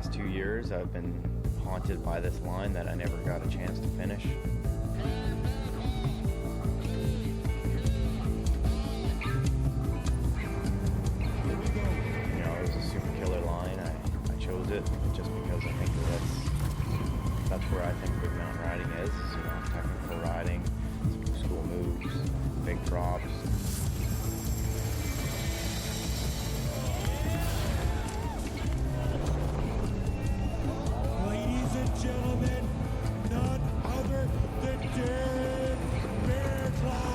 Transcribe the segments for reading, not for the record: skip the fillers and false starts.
past 2 years, I've been haunted by this line that I never got a chance to finish. You know, it was a super killer line. I chose it just because I think that's where I think big mountain riding is, you know, technical riding, school moves, big drops. Ladies and gentlemen, none other than Darren Bearclaw!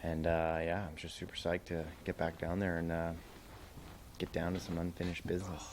And yeah, I'm just super psyched to get back down there and get down to some unfinished business.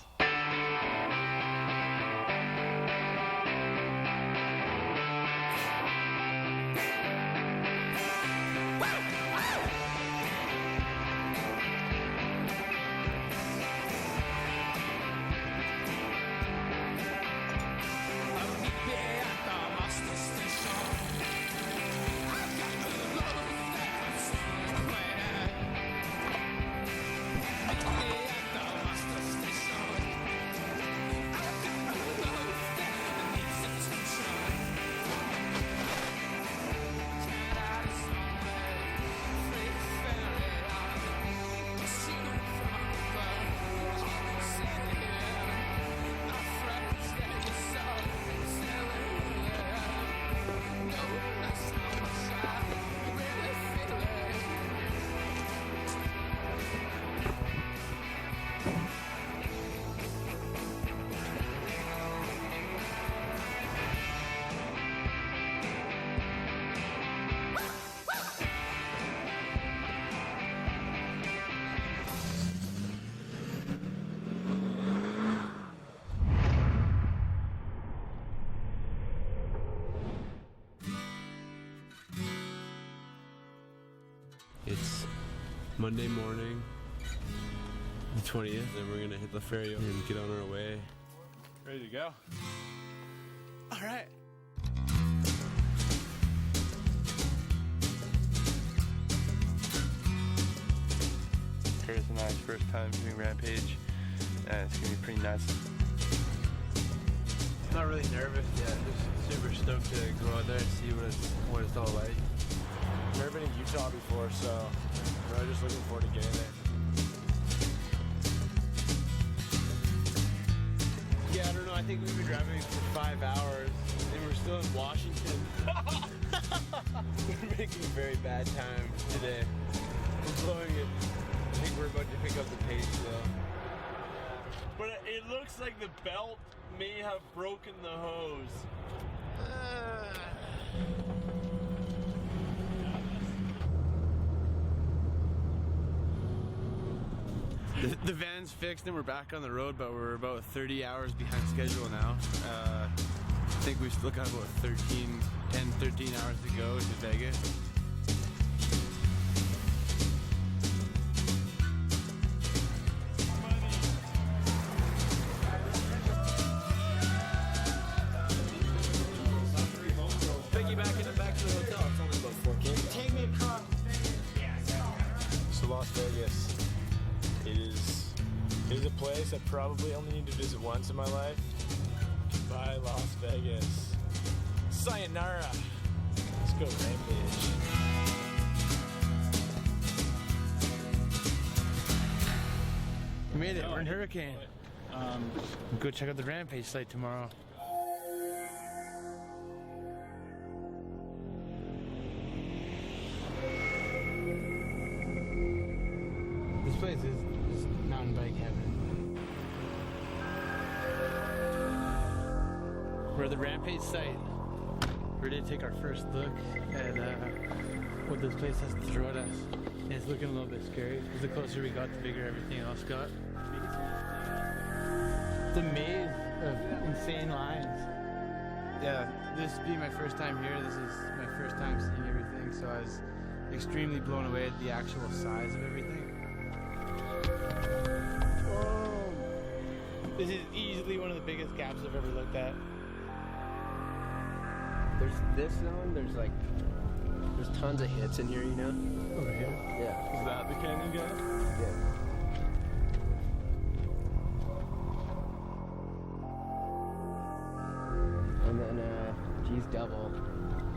It's Monday morning, the 20th, and we're gonna hit the ferry and get on our way. Ready to go? All right. Curtis and I's first time doing Rampage, and it's gonna be pretty nuts. Not really nervous yet, just super stoked to go out there and see what it's all like. I've never been in Utah before, so I'm just looking forward to getting there. Yeah, I don't know, I think we've been driving for 5 hours, and we're still in Washington. We're making very bad time today. We're blowing it. I think we're about to pick up the pace, though. But it looks like the belt may have broken the hose. The van's fixed and we're back on the road, but we're about 30 hours behind schedule now. I think we still got about 13 hours to go to Vegas. Piggybacking and back to the hotel. It's only about 4K. Take me across. So Las Vegas is a place I probably only need to visit once in my life. Goodbye, Las Vegas. Sayonara. Let's go Rampage. We made it. We're in Hurricane. Go check out the Rampage site tomorrow. This place is mountain bike heaven. We're at the Rampage site. We're ready to take our first look at what this place has to throw at us. And it's looking a little bit scary because the closer we got, the bigger everything else got. a maze of insane lines. Yeah, this being my first time here, this is my first time seeing everything, so I was extremely blown away at the actual size of everything. Whoa. This is easily one of the biggest gaps I've ever looked at. There's this zone, there's tons of hits in here, you know? Over here? Yeah. Is that the canyon guy? Yeah. And then, G's double.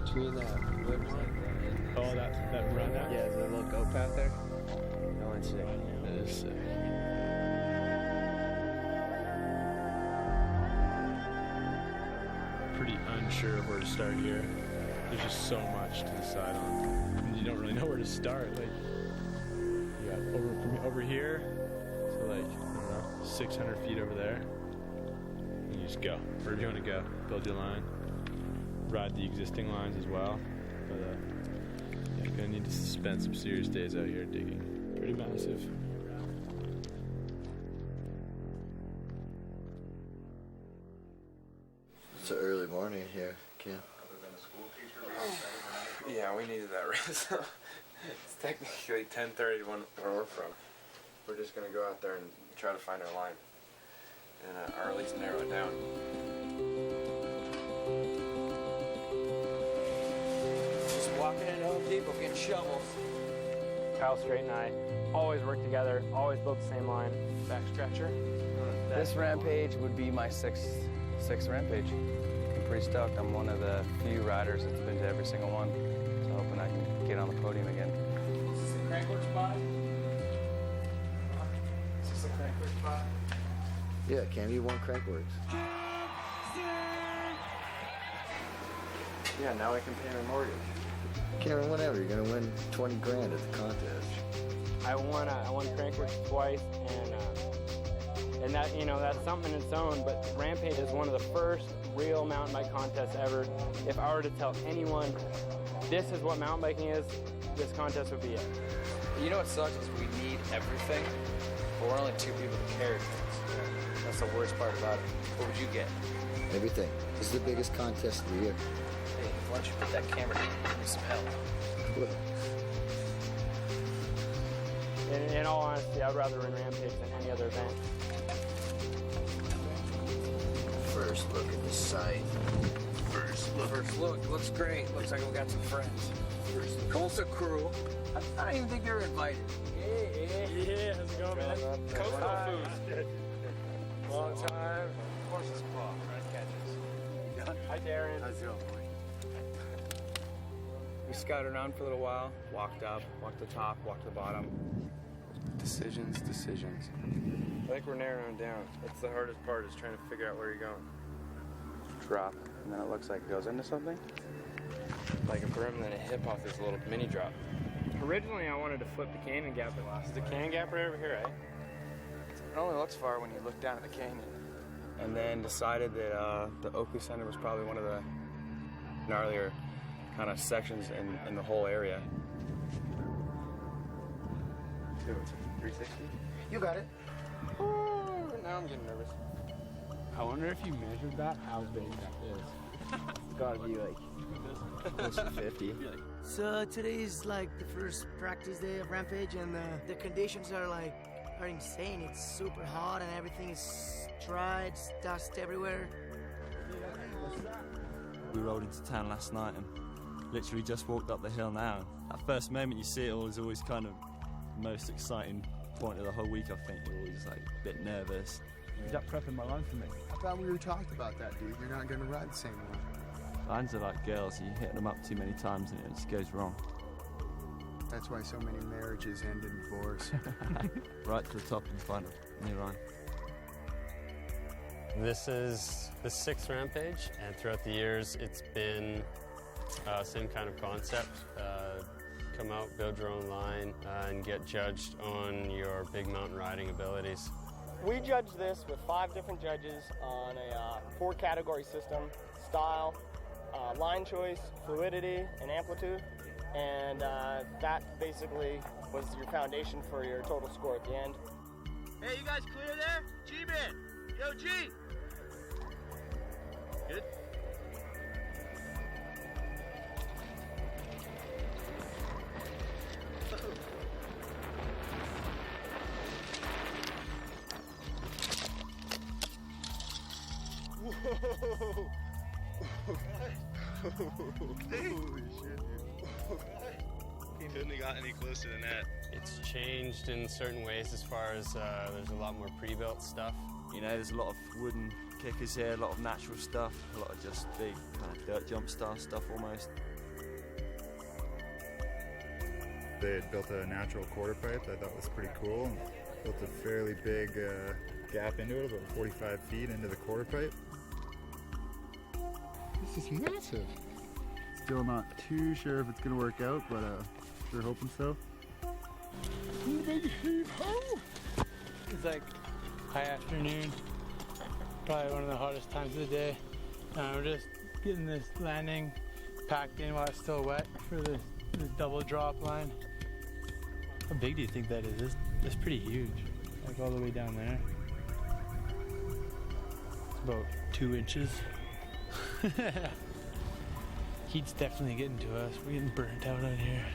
Between that, what's like that? Oh, that run out? Yeah, the little goat path there. That one's sick. That is sick. Pretty unsure of where to start here. There's just so much to decide on. And you don't really know where to start. Like, you got over here, so like, I don't know, 600 feet over there. And you just go. Wherever you want to go. Build your line. Ride the existing lines as well. But yeah, you're gonna need to spend some serious days out here digging. Pretty massive. It's an early morning here, Kim. Yeah, we needed that rest. It's technically 10:30 where we're from. We're just gonna go out there and try to find our line, and or at least narrow it down. Just walking into Home Depot getting shovels. Kyle Straight and I always work together, always build the same line. Back scratcher. This rampage would be my sixth rampage. I'm pretty stoked. I'm one of the few riders that's been to every single one. So hoping I can get on the podium again. Is this the crankwork spot? Is this the crankwork spot? Yeah, Cam, you won Crankworks. Yeah, now I can pay my mortgage. Cameron, whenever, you're gonna win 20 grand at the contest. I won crankwork twice, and that, you know, that's something in its own. But Rampage is one of the first real mountain bike contests ever. If I were to tell anyone this is what mountain biking is, this contest would be it. You know what sucks is we need everything, but we're only two people to carry things. That's the worst part about it. What would you get? Everything. This is the biggest contest of the year. Hey, why don't you put that camera down and give me some help? Well, In all honesty, I'd rather win Rampage than any other event. first look at the site. First look. Looks great. Looks like we got some friends. Coastal crew. I don't even think they were invited. Yeah, how's it going, man? Coastal food. Long time. Horse's paw. Red catches. Hi, Darren. How's it going, boy? We scouted around for a little while. Walked up, walked the top, walked the bottom. Decisions. I think we're narrowing down. That's the hardest part, is trying to figure out where you're going. Drop, and then it looks like it goes into something. Like a berm, then a hip off this little mini drop. Originally, I wanted to flip the canyon gap. Is the canyon gap right over here, right? It only looks far when you look down at the canyon. And then decided that the Oakley Center was probably one of the gnarlier kind of sections in the whole area. 360? You got it. Oh, now I'm getting nervous. I wonder if you measured that, how big that is. It's gotta be like close to 50. So today is like the first practice day of Rampage, and the conditions are insane. It's super hot and everything is dry. It's dust everywhere. We rode into town last night and literally just walked up the hill now. That first moment you see it all is always kind of the most exciting point of the whole week, I think. You're always like a bit nervous. Is that prepping my line for me? I thought we were talked about that, dude. You're not gonna ride the same one. Lines are like girls, you hit them up too many times and it just goes wrong. That's why so many marriages end in divorce. Right to the top and find a new line. This is the 6th Rampage, and throughout the years it's been same kind of concept. Come out, build your own line, and get judged on your big mountain riding abilities. We judge this with 5 different judges on a 4-category system: style, line choice, fluidity, and amplitude. And that basically was your foundation for your total score at the end. Hey, you guys clear there? G-Man, Yo, G! Good? Whoa! Holy shit, dude. Couldn't have got any closer than that. It's changed in certain ways as far as there's a lot more pre-built stuff. You know, there's a lot of wooden kickers here, a lot of natural stuff, a lot of just big kind of dirt jump style stuff almost. They had built a natural quarter pipe that I thought was pretty cool. Built a fairly big gap into it, about 45 feet into the quarter pipe. This is massive. Still not too sure if it's gonna work out, but sure hoping so. It's like high afternoon, probably one of the hottest times of the day. We're just getting this landing packed in while it's still wet for this double drop line. How big do you think that is? It's pretty huge, like all the way down there. It's about 2 inches. Heat's definitely getting to us. We're getting burnt out on here.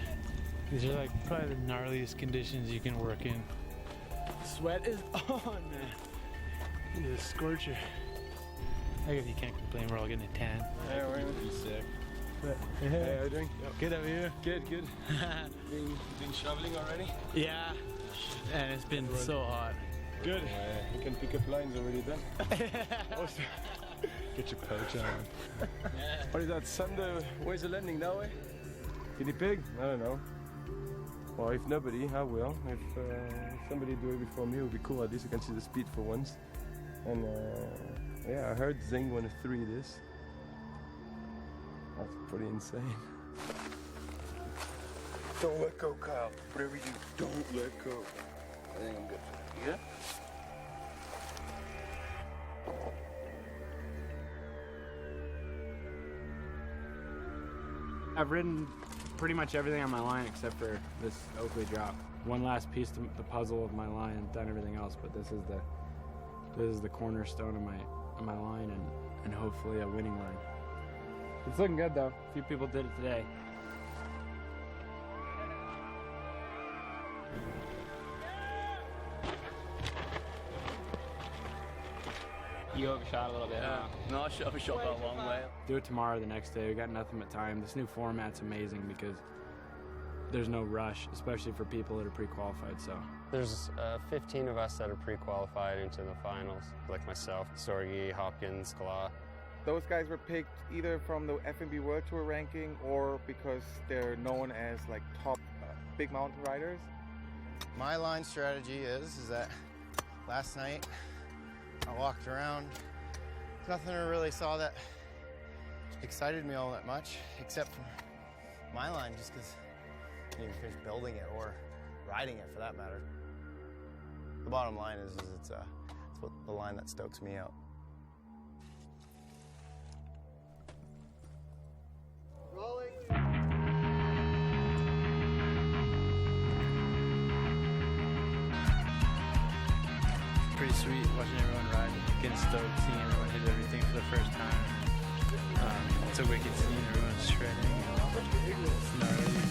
These are like probably the gnarliest conditions you can work in. Sweat is on, man. It is a scorcher. I guess you can't complain, we're all getting a tan. Hey, we're gonna be sick. Hey, how you doing? Good, how are you? Good. Been shoveling already? Yeah, and it's been so hot. Good. You can pick up lines already done. Awesome. Get your pouch on. What is that, Sunday? Where's the landing now, eh? Guinea pig? I don't know. Well, if nobody, I will. If somebody do it before me, it would be cool. At least I can see the speed for once. And yeah, I heard Zing wanted 3 this. That's pretty insane. Don't let go, Kyle. Whatever you do, don't let go. I think I'm good. Yeah? I've ridden pretty much everything on my line except for this Oakley drop. One last piece to the puzzle of my line. I've done everything else, but this is the cornerstone of my line and hopefully a winning line. It's looking good though. A few people did it today. You overshot a little bit, huh? No, I overshot by a long way. Do it tomorrow, the next day. We got nothing but time. This new format's amazing because there's no rush, especially for people that are pre-qualified. So There's 15 of us that are pre-qualified into the finals, like myself, Sorgi, Hopkins, Kala. Those guys were picked either from the FMB World Tour ranking or because they're known as like top big mountain riders. My line strategy is that last night I walked around. There's nothing I really saw that excited me all that much, except for my line, just because you didn't finish building it or riding it for that matter. The bottom line is it's what the line that stokes me out. Rolling. Pretty sweet watching everyone ride, getting stoked, seeing everyone hit everything for the first time. It's a wicked scene, everyone's shredding. It's gnarly.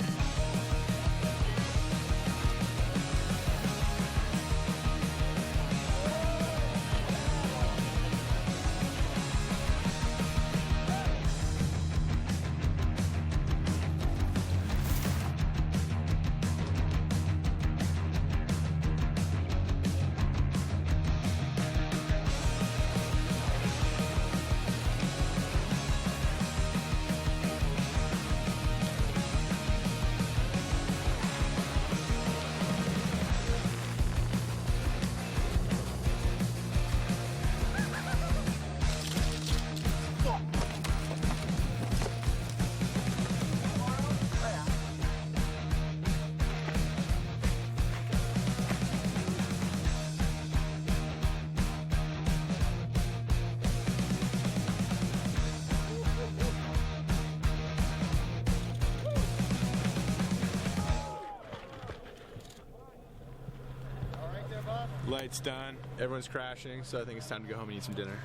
Light's done. Everyone's crashing, so I think it's time to go home and eat some dinner.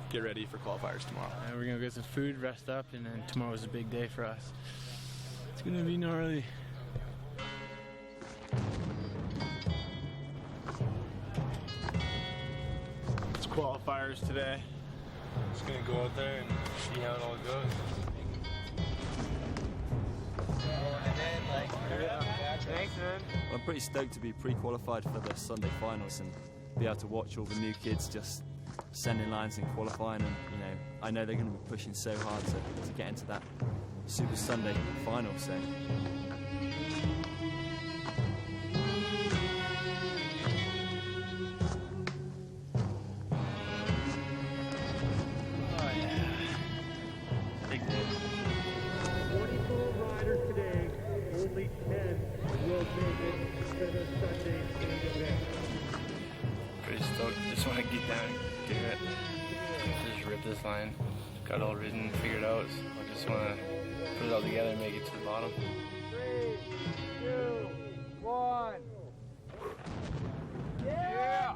Get ready for qualifiers tomorrow. And we're gonna get some food, rest up, and then tomorrow's a big day for us. It's gonna be gnarly. It's qualifiers today. Just gonna go out there and see how it all goes. Thanks, man. Well, I'm pretty stoked to be pre-qualified for the Sunday finals and be able to watch all the new kids just sending lines and qualifying, and I know they're going to be pushing so hard to get into that Super Sunday final. So. Pretty stoked. Just want to get down and do it. Just rip this line. Got it all written, figured out. So I just want to put it all together and make it to the bottom. 3, 2, 1. Yeah!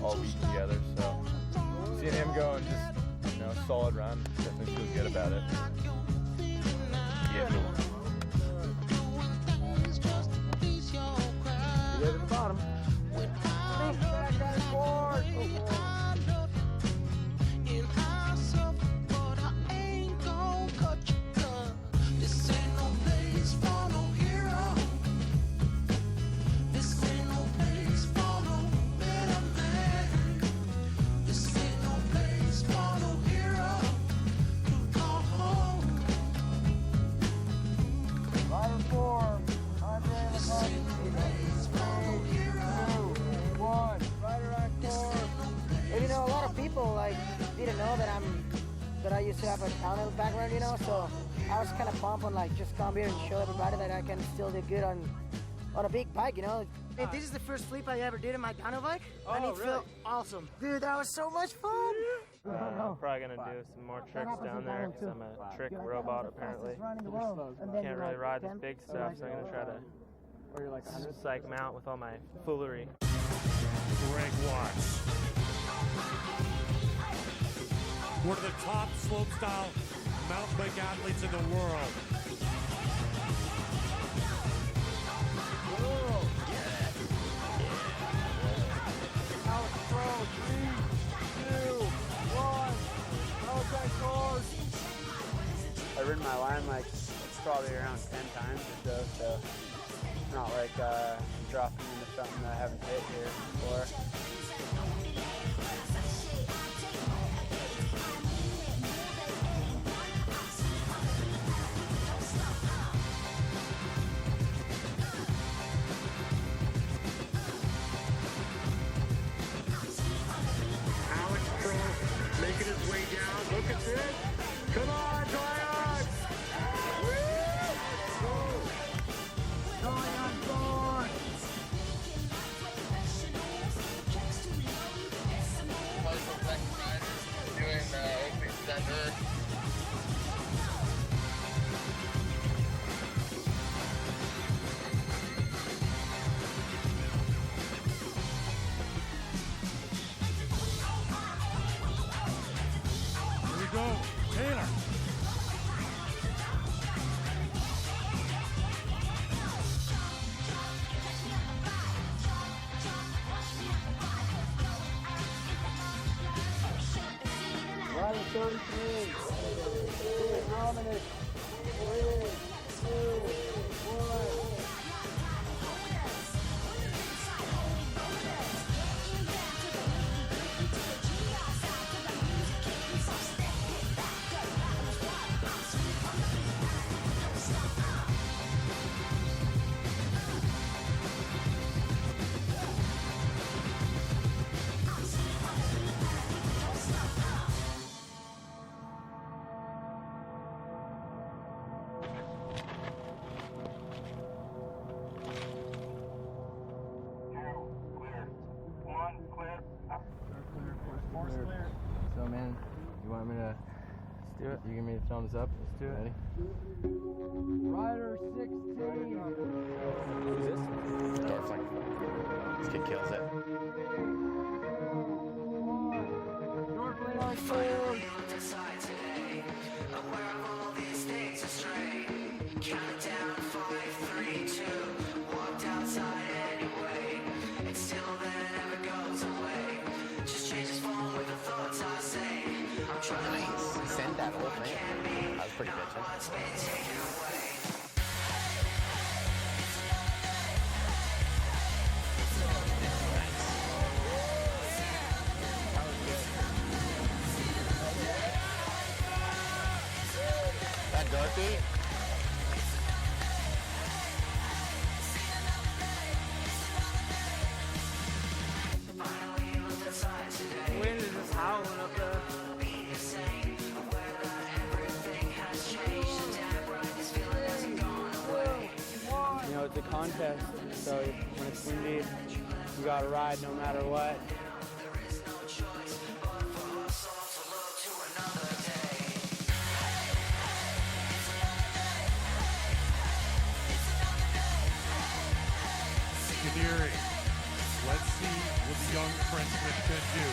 All week together, so seeing him go and just solid run, definitely feel good about it. Yeah. Get to the bottom. Didn't know that I used to have a downhill background, so I was kind of pumped on just come here and show everybody that I can still do good on a big bike, And this is the first flip I ever did on my downhill bike, and it felt awesome. Dude, that was so much fun! I'm probably gonna do some more tricks down there because I'm a trick robot apparently. Can't really ride this big stuff, so I'm gonna try to psych them out with all my foolery. Greg Watts. One of the top slopestyle mountain bike athletes in the world. I've ridden my line it's probably around 10 times or so it's not like dropping into something that I haven't hit here before. Making his way down. Look at this. Come on, Zion! Zion, gone! Doing opening center. Go, Taylor. Riding 33. Dominant. 3, 2, 1. So man, you want me to let's do it? You give me the thumbs up. Let's do it. Ready? Rider 16. Who's this? Dorfling. This kid kills it. Dorfling on food. Count down 5, 3, 2. Walked outside anyway. It still then never goes away. Just changes form with the thoughts I say. I'm trying to Send that whole thing. That was pretty bitchin'. what's been taken away. That Dorothy? Wind is just howling up there. You know, it's a contest, so when it's windy, you gotta ride no matter what. Engineering. Let's see what the young Frenchman can do.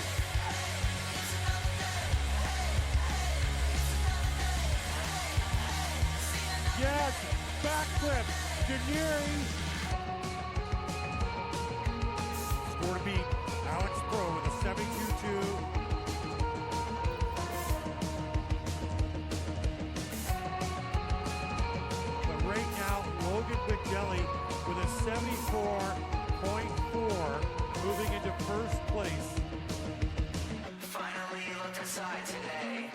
Yes, backflip, Engineering. Score to beat Alex Pro with a 72-2. But right now, Logan McDelly with a 74.4, moving into first place. Finally looked inside today,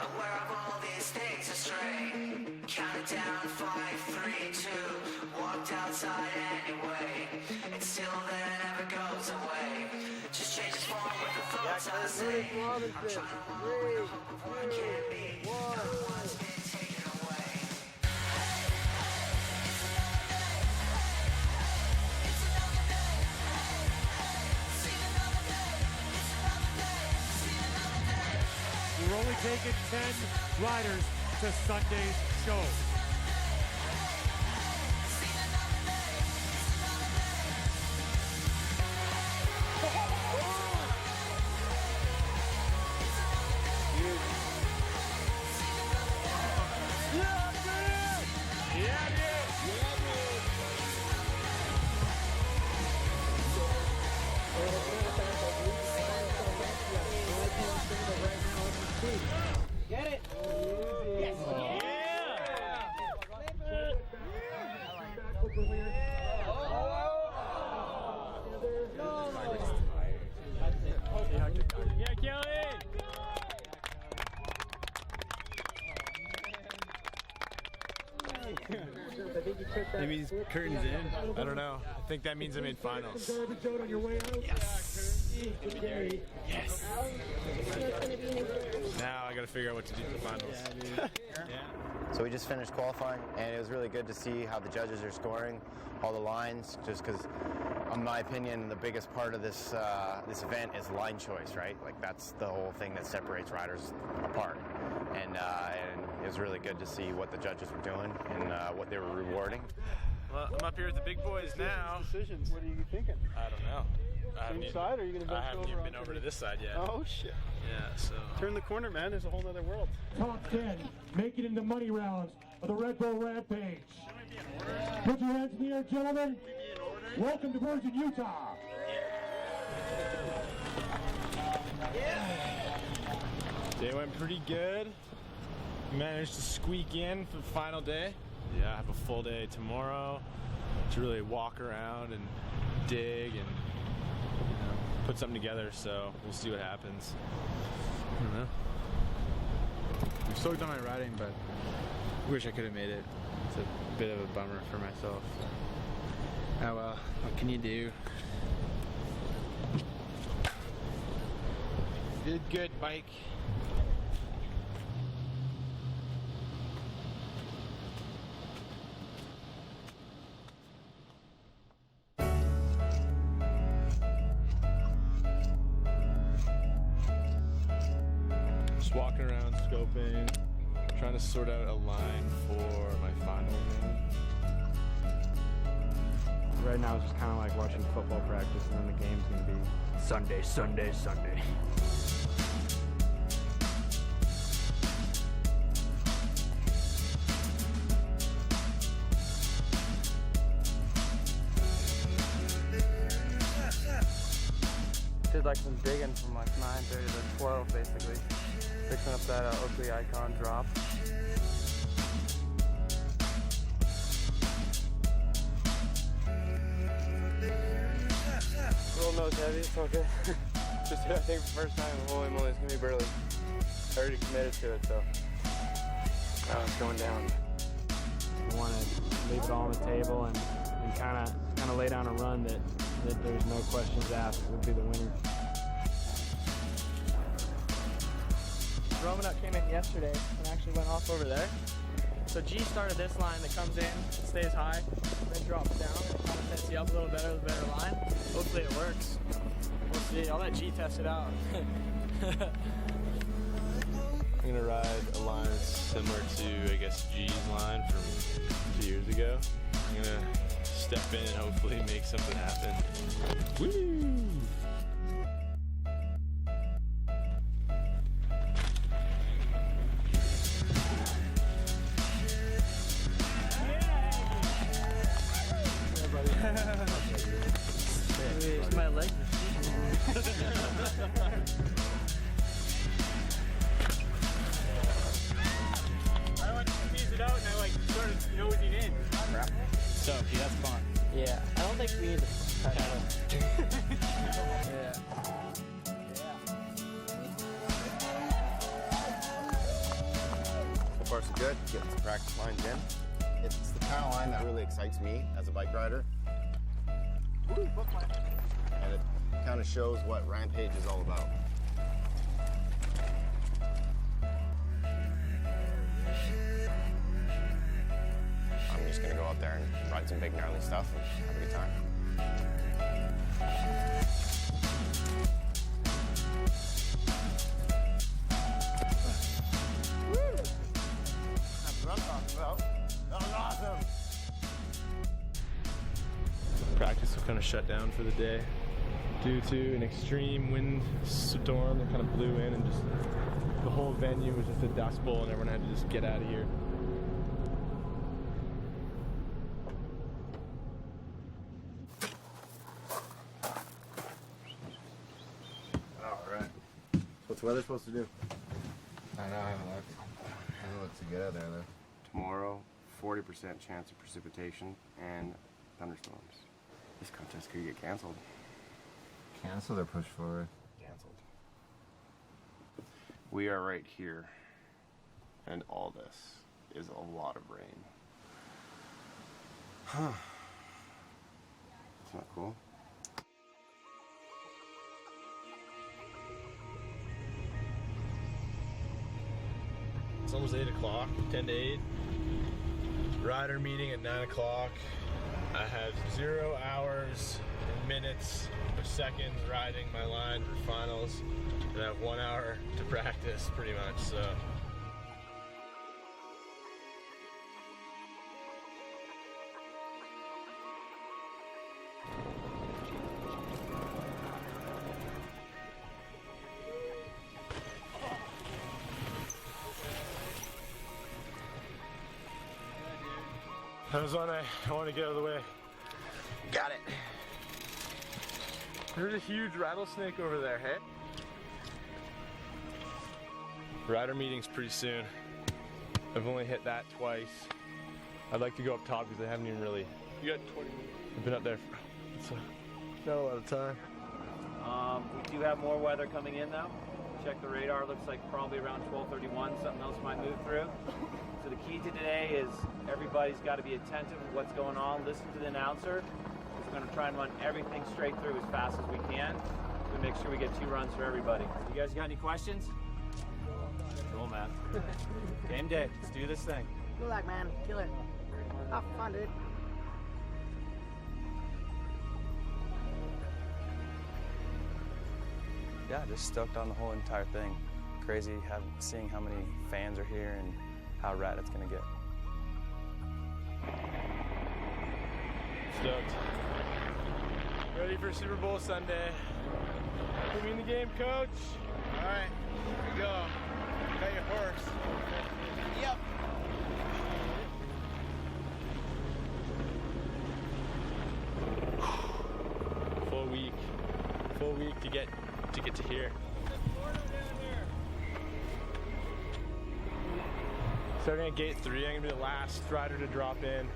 aware of all these things astray. Counted down 5, 3, 2. Walked outside anyway. It still then never goes away. Just changes form with the thoughts I say. I'm trying to walk with the hope of what can be. What's been taken away. We're only taking 10 riders to Sunday's show. Get it? Yes. Yeah, Kelly! That means curtains in? I don't know. I think that means I made finals. Yes. Yes. Now I gotta figure out what to do for finals. So we just finished qualifying, and it was really good to see how the judges are scoring, all the lines, just because, in my opinion, the biggest part of this this event is line choice, right? Like, that's the whole thing that separates riders apart. And it was really good to see what the judges were doing and what they were rewarding. Well, I'm up here with the big boys now. Decisions. What are you thinking? I don't know. Same side, or are you gonna I haven't even been over to this side yet. Oh shit! Yeah, so Turn the corner, man. There's a whole other world. Top 10, make it into money rounds of the Red Bull Rampage. Put your hands in the air, gentlemen. Welcome to Virgin, Utah. Day went pretty good. Managed to squeak in for the final day. Yeah, I have a full day tomorrow to really walk around and dig and put something together, so we'll see what happens. I don't know. I'm stoked on my riding, but I wish I could have made it. It's a bit of a bummer for myself. Oh well, what can you do? Did good, bike. walking around, scoping, trying to sort out a line for my final game. Right now it's just kind of like watching football practice, and then the game's going to be Sunday, Sunday, Sunday. Did like some digging from like 9:30 to 12 basically. Fixing up that Oakley icon drop. Little nose heavy, it's okay. Just I think the first time, holy moly, it's gonna be burly. I already committed to it, so now it's going down. I want to leave it all on the table and kind of lay down a run that there's no questions asked would be the winner. Romanut came in yesterday and actually went off over there. So G started this line that comes in, stays high, then drops down, and it kind of sets you up a little better with a better line. Hopefully it works. We'll see. I'll let G test it out. I'm gonna ride a line that's similar to, I guess, G's line from 2 years ago. I'm gonna step in and hopefully make something happen. Woo! My leg. I went to tease it out and I like started nosing in. Crap. So, okay, that's fun. Yeah, I don't think we need to cut it. Yeah. So far so good, getting some practice lines in. It's the kind of line that really excites me as a bike rider. And it kind of shows what Rampage is all about. I'm just gonna go out there and ride some big gnarly stuff and have a good time. Woo! That's what I'm talking about. That was awesome! Practice was kind of shut down for the day due to an extreme wind storm that kind of blew in, and just the whole venue was just a dust bowl and everyone had to just get out of here. Alright. What's the weather supposed to do? I know, I haven't looked. I don't look too good out there though. Tomorrow, 40% chance of precipitation and thunderstorms. This contest could get canceled. Canceled or pushed forward? Canceled. We are right here, and all this is a lot of rain. Huh. It's not cool. It's almost 8 o'clock, 10 to 8. Rider meeting at 9 o'clock. I have 0 hours, minutes, or seconds riding my line for finals, and I have 1 hour to practice, pretty much, so. That was one I want to get out of the way. Got it. There's a huge rattlesnake over there, hey? Rider meeting's pretty soon. I've only hit that twice. I'd like to go up top because I haven't even really... You got 20 minutes. I've been up there for not a lot of time. We do have more weather coming in now. Check the radar, looks like probably around 12:31, something else might move through. So the key to today is everybody's got to be attentive to what's going on, listen to the announcer. We're going to try and run everything straight through as fast as we can to make sure we get 2 runs for everybody. You guys got any questions? Cool, man. Game day, let's do this thing. Good luck, man. Kill it. Have fun, dude. Yeah, just stoked on the whole entire thing. crazy seeing how many fans are here and how rad it's gonna get. Stoked. Ready for Super Bowl Sunday. Put me in the game, coach. All right, here we go. Got your horse. Yep. Full week to get to here. Starting at gate 3, I'm gonna be the last rider to drop in.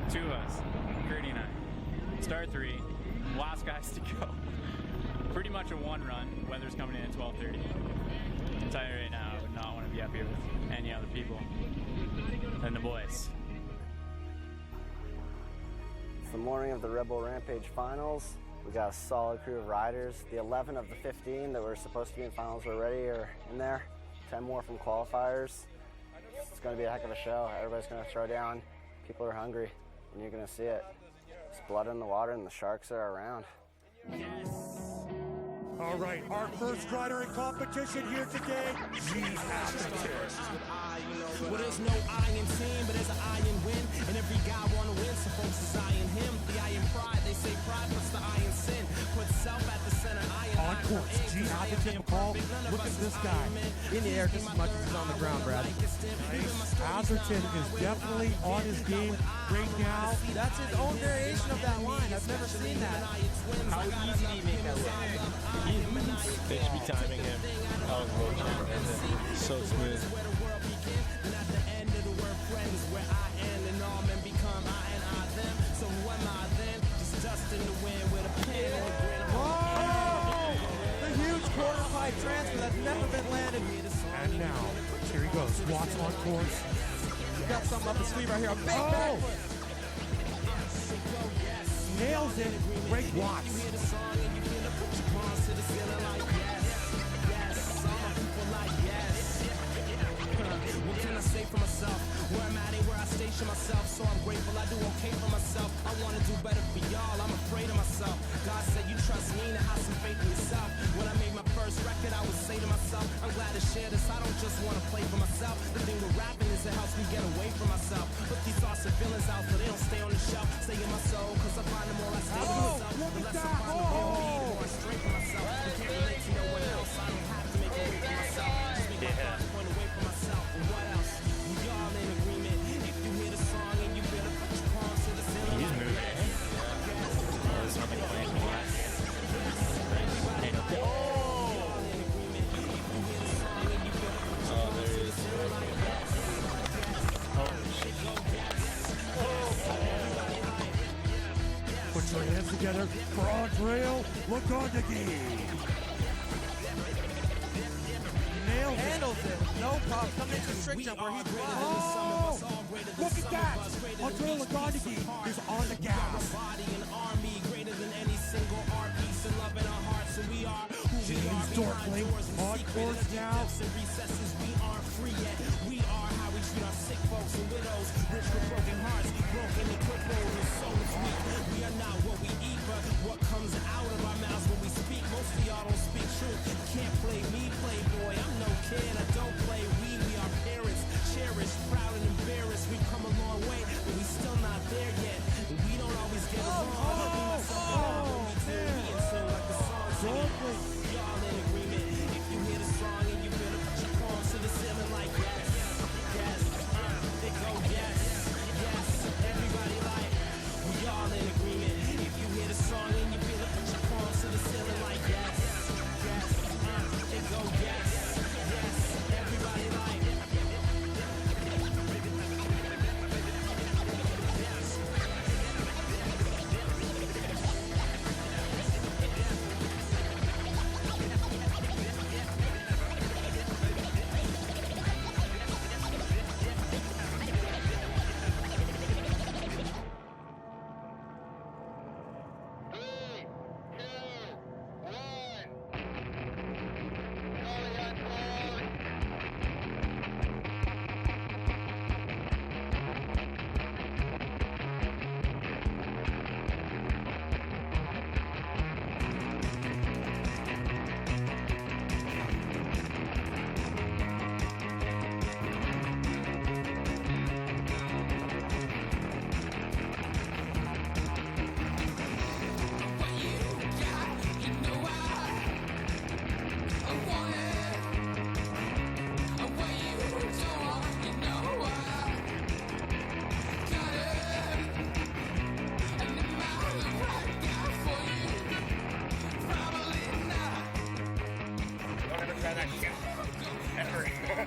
Two of us, Gertie and I. Start 3, last guys to go. Pretty much a one run. Weather's coming in at 12:30. I can tell you right now, I would not want to be up here with any other people than the boys. It's the morning of the Red Bull Rampage finals. We got a solid crew of riders. The 11 of the 15 that were supposed to be in finals already are in there. 10 more from qualifiers. It's going to be a heck of a show. Everybody's going to throw down. People are hungry, and you're going to see it. There's blood in the water, and the sharks are around. All right, our first rider in competition here today, Well, there's no I in team, but there's an I in win. And every guy wanna win, so folks is eyeing him. The I in pride, they say pride puts the I in sin. Put self at the center, I in on course. G. Atherton, Paul, look at this guy. In the air just as much as he's on the ground, Brad. Nice. Atherton is definitely on his game right now. That's his own variation of that line. I've never seen that. How easy did he make that look? They should be timing him. That was world champion. So smooth. The huge quarter pipe transfer that's never been landed. And now, here he goes. Watts on course. He's got something up his sleeve right here. A big backflip. Nails it. Greg Watts. What can I say for myself? Where I'm at ain't where I station myself. So I'm grateful I do okay for myself. I want to do better for y'all. I'm afraid of myself. God said you trust me to have some faith in yourself. When I made my first record, I would say to myself, I'm glad to share this. I don't just want to play for myself. The thing with rapping is it helps me get away from myself. Put these thoughts and feelings out so they don't stay on the shelf. Stay in my soul, cause I find the more I stay with myself. The less I find the real me, the more I stray for myself. I can't relate to no one else. I don't have to make a way for myself. Just make my thoughts point away from myself. And what else? We all in agreement. If you hear the song and you feel it, put your palms to the ceiling. He's moving. There's nothing playing for us. Oh, there he is. Put your hands together for Andrea Lagondegi. Handles it. No problem. Coming into the trick jump where he flies. Oh! Look at that! Andrea Lagondegi is on the gas. James Dorkling on course now. We aren't free yet. We are how we treat our sick folks and widows. Rich with broken hearts, broken and crippled and souls weak. We are not what we eat, but what comes out of our mouths when we speak. Most of y'all don't speak truth. Can't play me, playboy. I'm no kid. I don't play we are parents. Cherished, proud and embarrassed. We've come a long way, but we still not there yet. And we don't always get along. Y'all in agreement. If you hear the song and you feel it, put your palms to the ceiling like yes, yes. They go yes, yes. Everybody like we all in agreement. If you hear the song and you feel it, put your palms to the ceiling like yes, yes. They go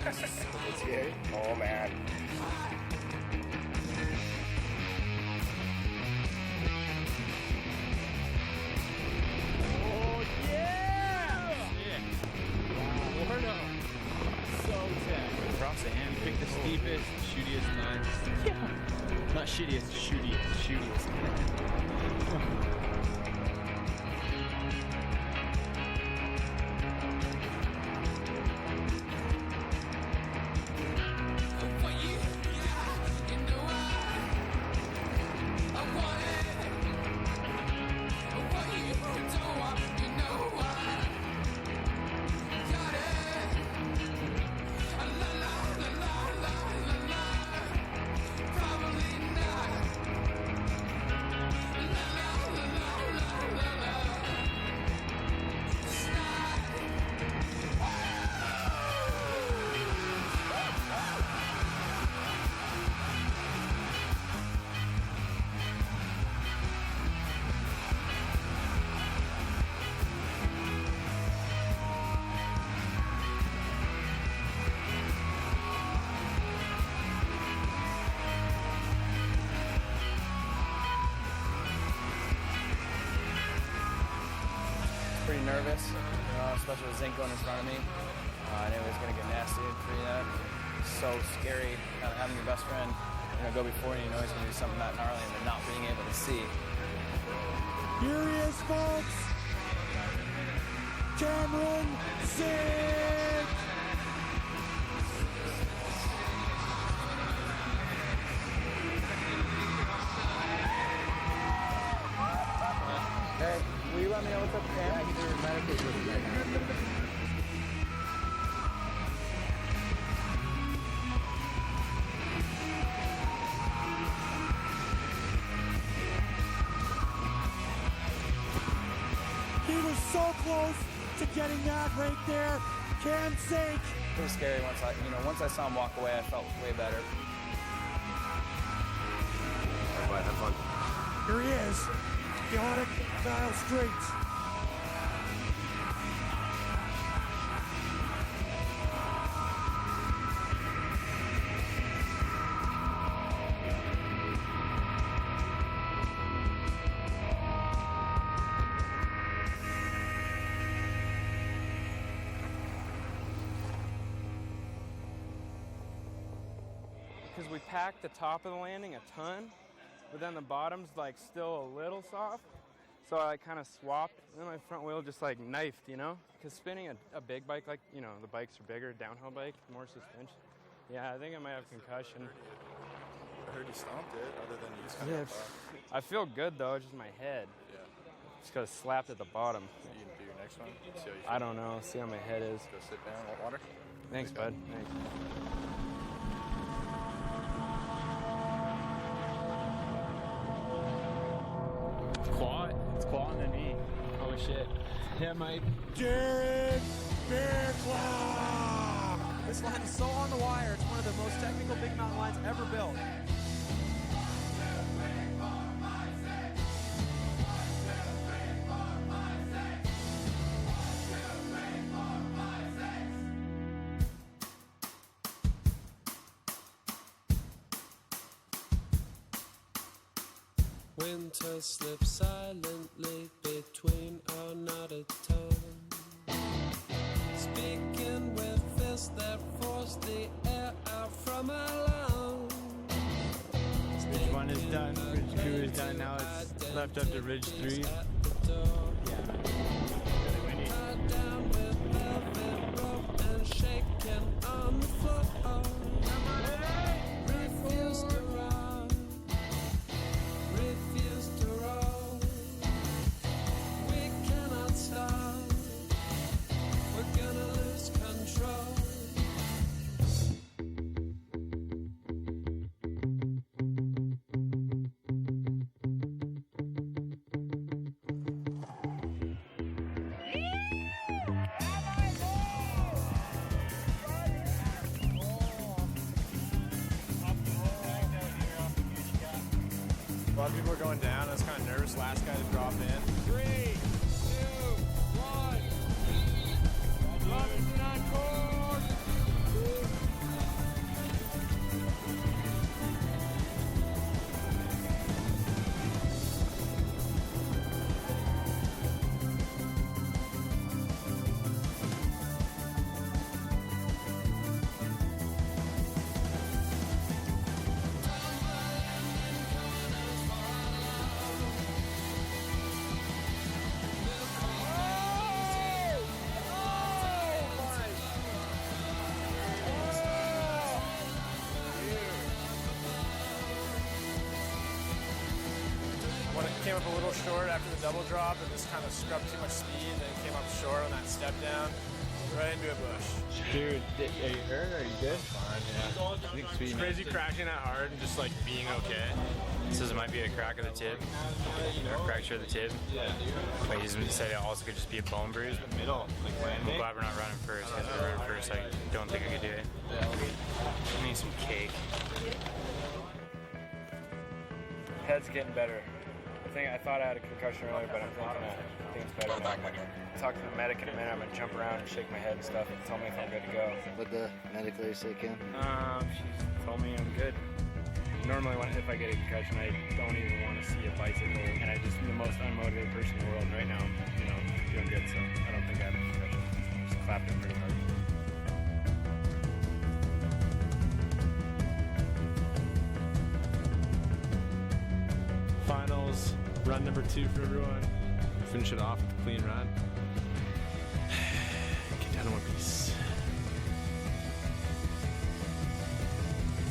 It's scary. Oh man. Oh yeah! Wow. So tech. Props to him. He picked the steepest, shootiest lines. Yeah. Not shittiest, shootiest. Pretty nervous, especially with Zinc going in front of me. I knew it was going to get nasty for that. So scary having your best friend go before you, know he's going to do something that gnarly and then not being able to see. Here he is, folks. Cameron Zinc. Hey, will you let me know what's up with Cam? I can do your medication with you right now. He was so close to getting that right there. Cam Zinc. It was scary once I saw him walk away, I felt way better. All right, have fun. Here he is. Chaotic Kyle Streets. Because we packed the top of the landing a ton, but then the bottom's like still a little soft. So I kind of swapped, and then my front wheel just like knifed, Because spinning a big bike, like, the bikes are bigger, downhill bike, more suspension. Yeah, I think I might have concussion. I heard you stomped it, other than you just kind Yeah, of... I feel good though, just my head. Yeah. Just got slapped at the bottom. So you can do your next one? See how you feel? I don't know, see how my head is. Go sit down, want water? Thanks, bud. Thanks. It's clawing at me. Oh shit. Yeah, Mike. Jared Bearclaw. This line is so on the wire. It's one of the most technical big mountain lines ever built. Winter slips silently between our knotted tongue, speaking with fists that force the air out from our lungs. Ridge 1 is done, Ridge 2 is done, now it's left up to Ridge 3. Yeah. Tied down with velvet rope and shaken on the floor. Refuse to run. Refuse to roll. We cannot stop. We're gonna lose control. A lot of people are going down. I was kind of nervous. Last guy to drop in. 3, 2, 1. Love is an encore. came up a little short after the double drop and just kind of scrubbed too much speed, and then came up short on that step down, right into a bush. Dude, are you hurt? Are you good? Fine, yeah. It's crazy cracking that hard and just like being okay. Says it might be a crack of the tib, or fracture of the tib. But he said it also could just be a bone bruise. I'm glad we're not running first, because if we were first, I don't think I could do it. I need some cake. Head's getting better. I thought I had a concussion earlier, but I'm thinking it's better now. I'll talk to the medic in a minute. I'm gonna jump around and shake my head and stuff and tell me if I'm good to go. What the medic lady say, Ken? She told me I'm good. Normally, if I get a concussion, I don't even want to see a bicycle, and I'm just the most unmotivated person in the world right now. You know, feeling good, so I don't think I have a concussion. Just clapped it pretty hard. Finals, run number 2 for everyone. Finish it off with a clean run. Get down to one piece.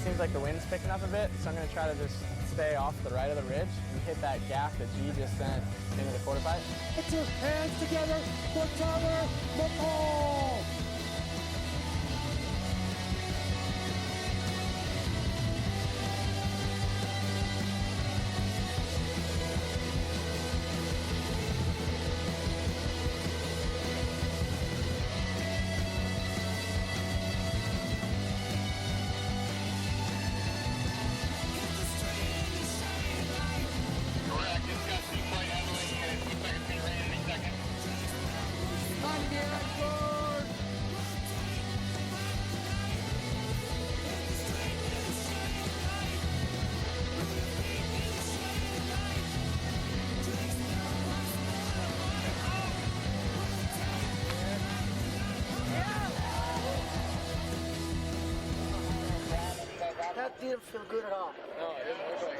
Seems like the wind's picking up a bit, so I'm going to try to just stay off the right of the ridge and hit that gap that G just sent into the quarter pipe. Put your hands together for Tyler McCall. That didn't feel good at all. No, it didn't look like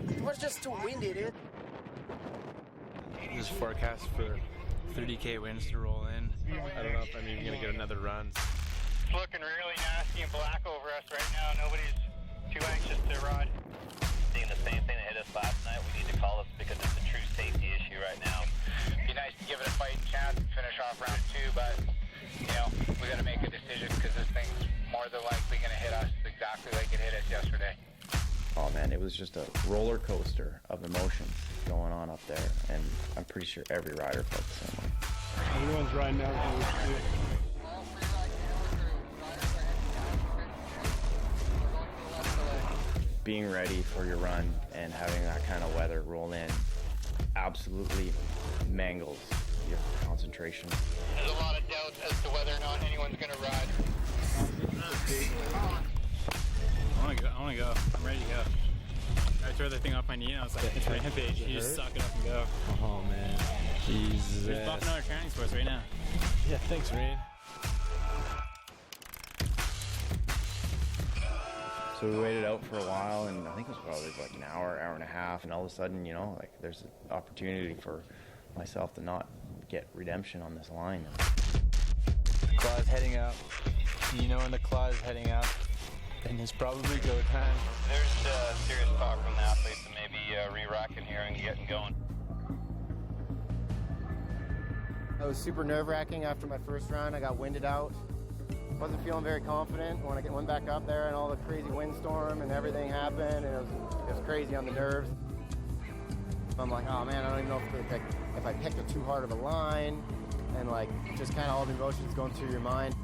it. It was just too windy, dude. There's a forecast for 30K winds to roll in. I don't know if I'm even going to get another run. It's looking really nasty and black over us right now. Nobody's too anxious to ride. Seeing the same thing that hit us last night, we need to call this because it's a true safety issue right now. It'd be nice to give it a fighting chance and finish off round 2, but, you know, we got to make a decision because this thing's more than likely going to hit us exactly like it hit us yesterday. Oh man, it was just a roller coaster of emotions going on up there, and I'm pretty sure every rider felt the same way. Everyone's riding out. Being ready for your run and having that kind of weather roll in absolutely mangles your concentration. There's a lot of doubt as to whether or not anyone's going to ride. I want to go. I'm ready to go. I tore the thing off my knee and I was like, it's rampage. You just suck it up and go. Oh man. Jesus. There's buffing out our training for us right now. Yeah, thanks, Rain. So we waited out for a while, and I think it was probably like an hour, hour and a half, and all of a sudden, you know, like there's an opportunity for myself to not get redemption on this line. The claw's heading up. You know when the claw is heading up, then it's probably go time. There's serious talk from the athletes to maybe re-racking here and getting going. It was super nerve-wracking after my first run. I got winded out. Wasn't feeling very confident when I went back up there, and all the crazy windstorm and everything happened, and it was crazy on the nerves. I'm like, oh man, I don't even know if I picked too hard of a line, and like just kind of all the emotions going through your mind.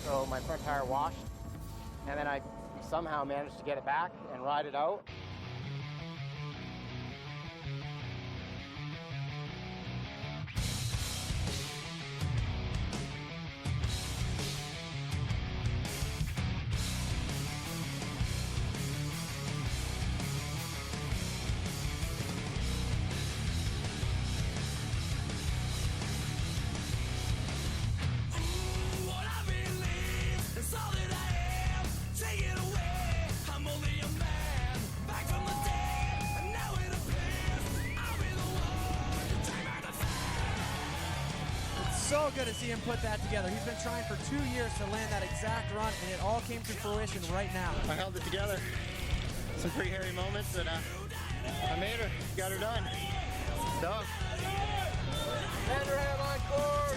So my front tire washed, and then I somehow managed to get it back and ride it out. It's all that I am. Take it away. I'm only a man. So good to see him put that together. He's been trying for 2 years to land that exact run, and it all came to fruition right now. I held it together. Some pretty hairy moments, and I made her. Got her done. Dog. Underhand on course.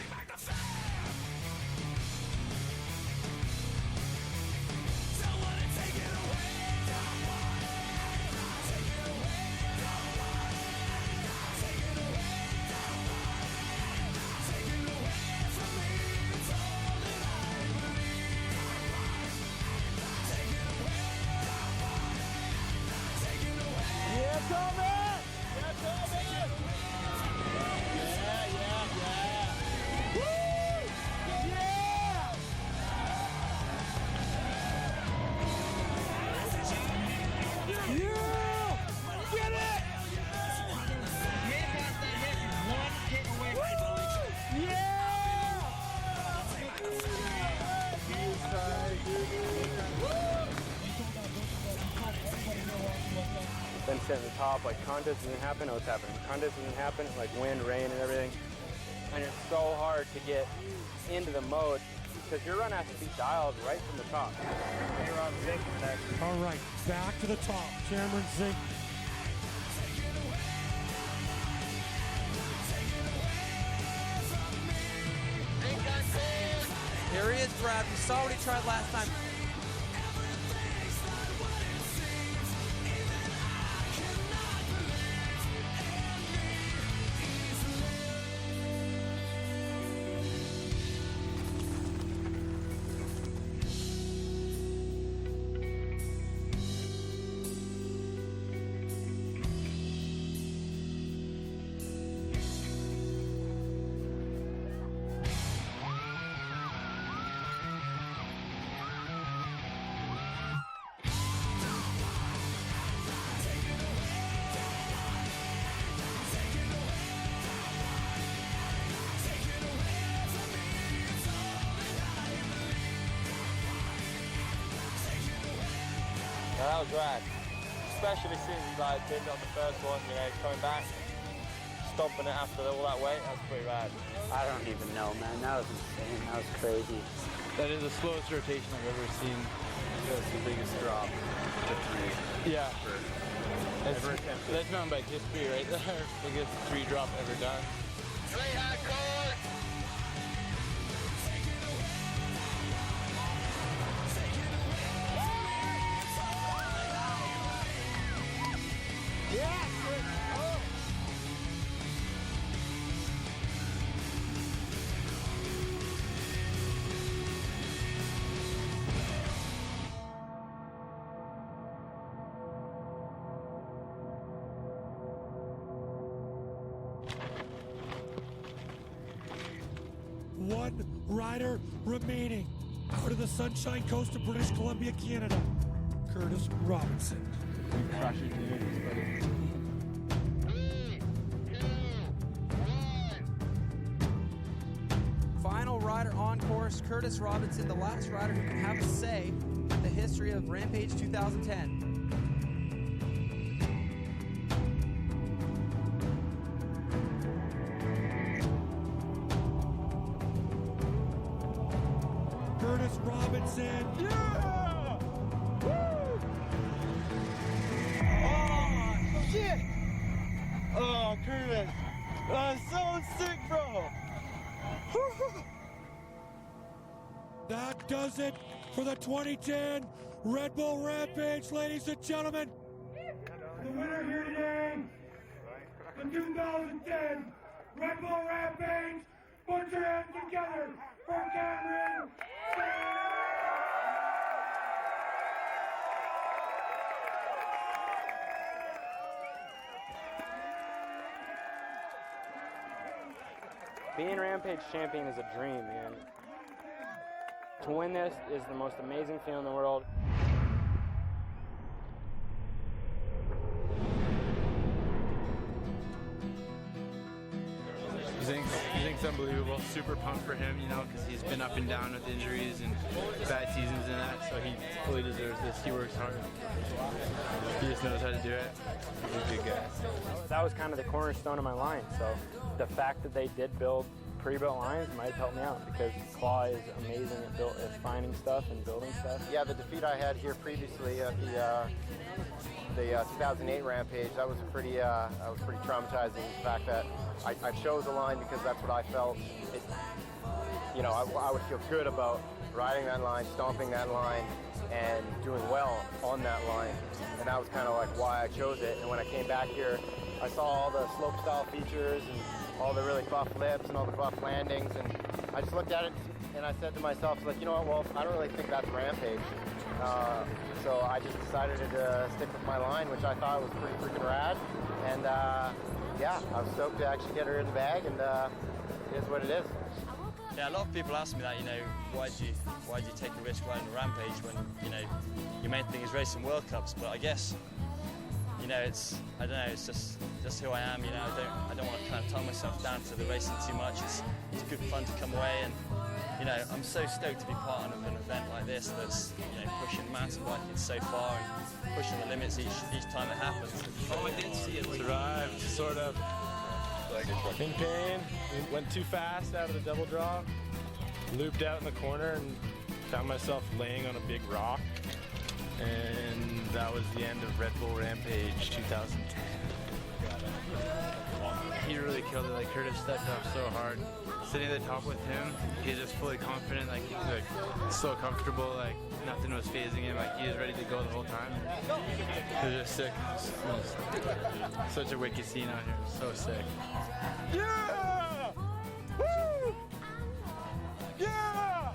Then sitting at the top, like contest doesn't happen, oh it's happening. Contest doesn't happen, like wind, rain, and everything. And it's so hard to get into the mode because your run has to be dialed right from the top. You're on Zink next. All right, back to the top. Cameron Zink. Here he is, Brad. We saw what he tried last time. That was rad, especially since he like pinned on the first one, you know, coming back, stomping it after all that weight. That was pretty rad. I don't even know, man. That was insane. That was crazy. That is the slowest rotation I've ever seen. That's the biggest drop to 3. Yeah. Ever attempted. That's mountain bike history right there. Biggest 3 drop ever done. Straight high court. One rider remaining. Out of the Sunshine Coast of British Columbia, Canada, Curtis Robinson. Crush it, dude, buddy. Final rider on course, Curtis Robinson, the last rider who can have a say in the history of Rampage 2010. Curtis Robinson. Yeah! Woo! Oh, shit! Oh, Curtis. That's so sick, bro. That does it for the 2010 Red Bull Rampage, ladies and gentlemen. The winner here today, the 2010 Red Bull Rampage. Put your hands together for Cameron. Being Rampage champion is a dream, man. To win this is the most amazing feeling in the world. Zink's unbelievable. Super pumped for him, you know, because he's been up and down with injuries and bad seasons and that, so he fully deserves this. He works hard. He just knows how to do it. He's a good guy. That was kind of the cornerstone of my line, so the fact that they did build pre-built lines might have helped me out because Claw is amazing at finding stuff and building stuff. Yeah, the defeat I had here previously at the 2008 Rampage, that was pretty traumatizing. The fact that I chose a line because that's what I felt. I would feel good about riding that line, stomping that line, and doing well on that line. And that was kind of like why I chose it. And when I came back here, I saw all the slope style features and all the really buff lips and all the buff landings, and I just looked at it and I said to myself, like, you know what, well, I don't really think that's Rampage. So I just decided to stick with my line, which I thought was pretty freaking rad. And yeah, I was stoked to actually get her in the bag, and it is what it is. Yeah, a lot of people ask me that, why'd you take a risk riding a Rampage when, your main thing is racing World Cups, but I guess, it's just who I am, I don't want to kind of tie myself down to the racing too much. It's good fun to come away, and, I'm so stoked to be part of an event like this that's, pushing mountain biking so far and pushing the limits each time it happens. Oh, I did see it. Survived, sort of. In pain, went too fast out of the double draw, looped out in the corner and found myself laying on a big rock, and that was the end of Red Bull Rampage 2010. He really killed it. Like, Curtis stepped up so hard. Sitting at the top with him, he's just fully confident. Like, he was so comfortable. Like, nothing was phasing him. Like, he was ready to go the whole time. It was just sick. It was such a wicked scene out here. So sick. Yeah! Woo! Yeah!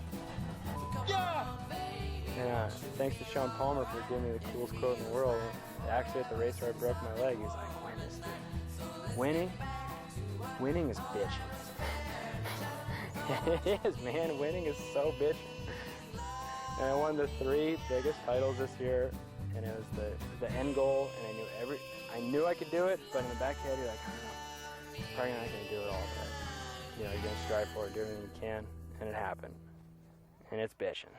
Yeah! Yeah, thanks to Sean Palmer for giving me the coolest quote in the world. Actually, at the race where I broke my leg, he was like, winning is bitching. It is, man. Winning is so bitching. And I won the 3 biggest titles this year, and it was the end goal, and I knew I could do it, but in the back of your head, you're like, I don't know, probably not going to do it all, but, you're going to strive for it, do everything you can, and it happened. And it's bitching.